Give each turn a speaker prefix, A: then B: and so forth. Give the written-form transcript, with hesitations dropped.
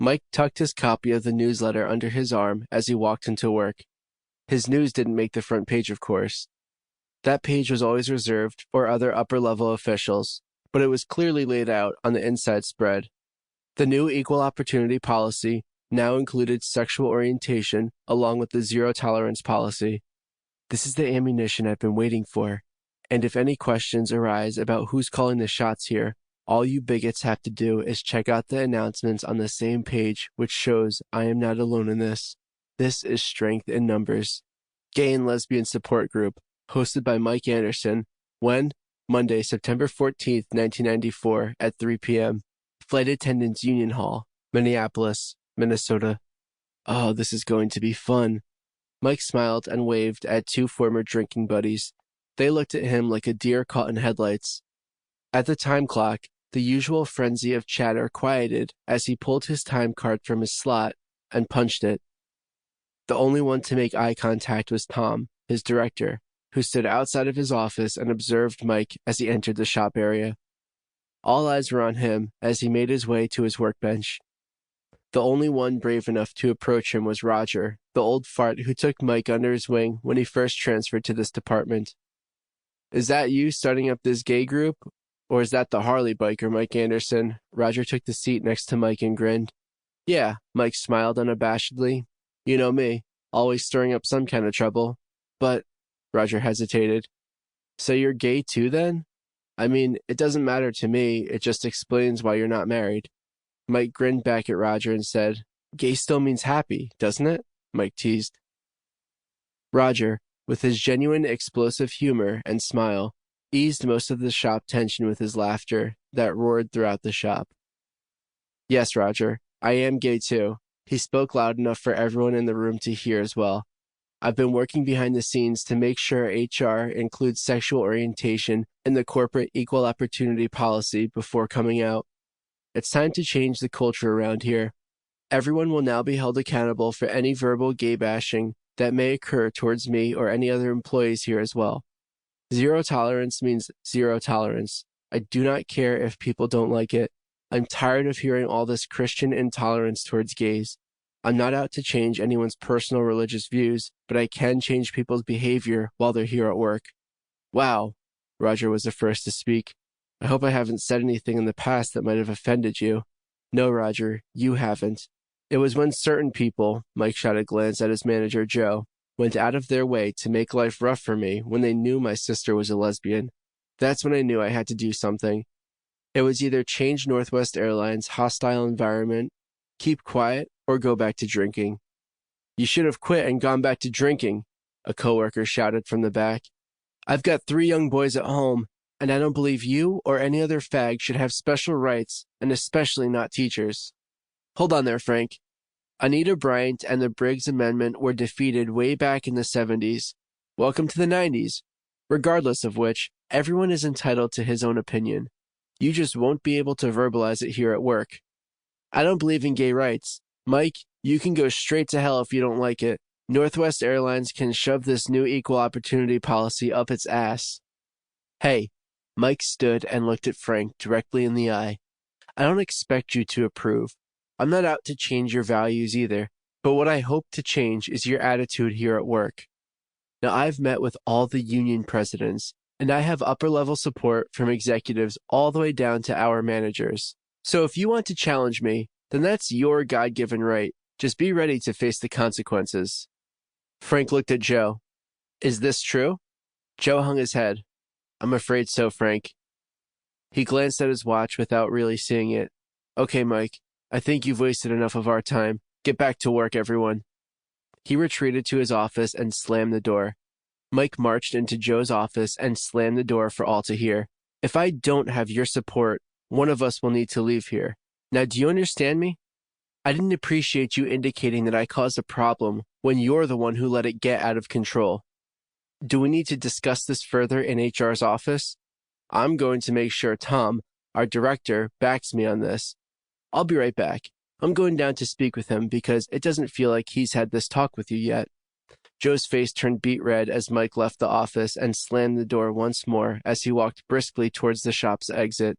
A: Mike tucked his copy of the newsletter under his arm as he walked into work. His news didn't make the front page, of course. That page was always reserved for other upper-level officials, but it was clearly laid out on the inside spread. The new equal opportunity policy now included sexual orientation along with the zero-tolerance policy. This is the ammunition I've been waiting for, and if any questions arise about who's calling the shots here, all you bigots have to do is check out the announcements on the same page, which shows I am not alone in this. This is Strength in Numbers. Gay and Lesbian Support Group, hosted by Mike Anderson. When? Monday, September 14th, 1994, at 3 p.m. Flight Attendants Union Hall, Minneapolis, Minnesota. Oh, this is going to be fun. Mike smiled and waved at two former drinking buddies. They looked at him like a deer caught in headlights. At the time clock, the usual frenzy of chatter quieted as he pulled his time card from his slot and punched it. The only one to make eye contact was Tom, his director, who stood outside of his office and observed Mike as he entered the shop area. All eyes were on him as he made his way to his workbench. The only one brave enough to approach him was Roger, the old fart who took Mike under his wing when he first transferred to this department. "Is that you starting up this gay group? Or is that the Harley biker, Mike Anderson?" Roger took the seat next to Mike and grinned. "Yeah," Mike smiled unabashedly. "You know me, always stirring up some kind of trouble. But," Roger hesitated, "so you're gay too then? I mean, it doesn't matter to me, it just explains why you're not married." Mike grinned back at Roger and said, "Gay still means happy, doesn't it?" Mike teased. Roger, with his genuine explosive humor and smile, eased most of the shop tension with his laughter that roared throughout the shop. "Yes, Roger, I am gay too." He spoke loud enough for everyone in the room to hear as well. "I've been working behind the scenes to make sure HR includes sexual orientation in the corporate equal opportunity policy before coming out. It's time to change the culture around here. Everyone will now be held accountable for any verbal gay bashing that may occur towards me or any other employees here as well. Zero tolerance means zero tolerance. I do not care if people don't like it. I'm tired of hearing all this Christian intolerance towards gays. I'm not out to change anyone's personal religious views, but I can change people's behavior while they're here at work." "Wow," Roger was the first to speak. "I hope I haven't said anything in the past that might have offended you." "No, Roger, you haven't. It was when certain people," Mike shot a glance at his manager, Joe, "went out of their way to make life rough for me when they knew my sister was a lesbian. That's when I knew I had to do something. It was either change Northwest Airlines' hostile environment, keep quiet, or go back to drinking." "You should have quit and gone back to drinking," a coworker shouted from the back. "I've got 3 young boys at home, and I don't believe you or any other fag should have special rights, and especially not teachers." "Hold on there, Frank. Anita Bryant and the Briggs Amendment were defeated way back in the 70s. Welcome to the 90s. Regardless of which, everyone is entitled to his own opinion. You just won't be able to verbalize it here at work. I don't believe in gay rights. Mike, you can go straight to hell if you don't like it. Northwest Airlines can shove this new equal opportunity policy up its ass." "Hey," Mike stood and looked at Frank directly in the eye. "I don't expect you to approve. I'm not out to change your values either, but what I hope to change is your attitude here at work. Now, I've met with all the union presidents, and I have upper-level support from executives all the way down to our managers. So if you want to challenge me, then that's your God-given right. Just be ready to face the consequences." Frank looked at Joe. "Is this true?" Joe hung his head. "I'm afraid so, Frank." He glanced at his watch without really seeing it. "Okay, Mike, I think you've wasted enough of our time. Get back to work, everyone." He retreated to his office and slammed the door. Mike marched into Joe's office and slammed the door for all to hear. "If I don't have your support, one of us will need to leave here. Now, do you understand me? I didn't appreciate you indicating that I caused a problem when you're the one who let it get out of control. Do we need to discuss this further in HR's office? I'm going to make sure Tom, our director, backs me on this. I'll be right back. I'm going down to speak with him because it doesn't feel like he's had this talk with you yet." Joe's face turned beet red as Mike left the office and slammed the door once more as he walked briskly towards the shop's exit.